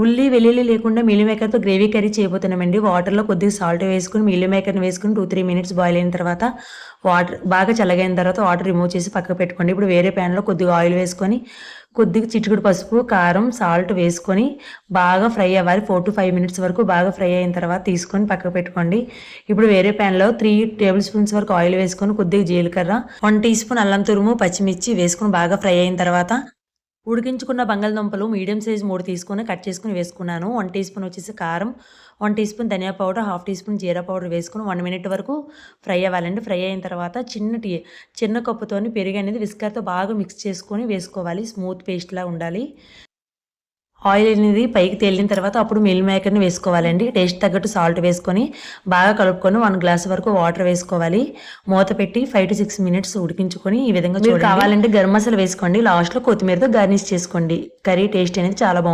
ఉల్లి వెల్లుల్లి లేకుండా మీల్ మేకర్తో గ్రేవీ కర్రీ చేయబోతున్నామండి. వాటర్లో కొద్దిగా సాల్ట్ వేసుకుని మీల్ మేకర్ని వేసుకుని 2-3 మినిట్స్ బాయిల్ అయిన తర్వాత వాటర్ బాగా చల్లగైన తర్వాత వాటర్ రిమూవ్ చేసి పక్కకు పెట్టుకోండి. ఇప్పుడు వేరే ప్యాన్లో కొద్దిగా ఆయిల్ వేసుకొని కొద్దిగా చిటికెడు పసుపు, కారం, సాల్ట్ వేసుకొని బాగా ఫ్రై అవ్వాలి. 4-5 మినిట్స్ వరకు బాగా ఫ్రై అయిన తర్వాత తీసుకొని పక్కకు పెట్టుకోండి. ఇప్పుడు వేరే ప్యాన్లో 3 టేబుల్ స్పూన్స్ వరకు ఆయిల్ వేసుకొని కొద్దిగా జీలకర్ర, 1 టీ స్పూన్ అల్లం తురుము, పచ్చిమిర్చి వేసుకొని బాగా ఫ్రై అయిన తర్వాత ఉడికించుకున్న బంగాళదుంపలు మీడియం సైజ్ 3 తీసుకొని కట్ చేసుకొని వేసుకున్నాను. 1 టీ స్పూన్ వచ్చేసి కారం, 1 టీ స్పూన్ ధనియా పౌడర్, హాఫ్ టీ స్పూన్ జీరా పౌడర్ వేసుకొని 1 మినిట్ వరకు ఫ్రై అవ్వాలండి. ఫ్రై అయిన తర్వాత చిన్న కప్పుతోని పెరుగు అనేది విస్కర్తో బాగా మిక్స్ చేసుకొని వేసుకోవాలి. స్మూత్ పేస్ట్లా ఉండాలి. ఆయిల్ అనేది పైకి తేలిన తర్వాత అప్పుడు మిల్ మేకర్ని వేసుకోవాలండి. టేస్ట్ తగ్గట్టు సాల్ట్ వేసుకొని బాగా కలుపుకొని 1 గ్లాస్ వరకు వాటర్ వేసుకోవాలి. మూత పెట్టి 5-6 మినిట్స్ ఉడికించుకొని ఈ విధంగా చూడండి. కావాలంటే గరం మసాలా వేసుకోండి. లాస్ట్లో కొత్తిమీరతో గార్నిష్ చేసుకోండి. కర్రీ టేస్ట్ అనేది చాలా బాగుంటుంది.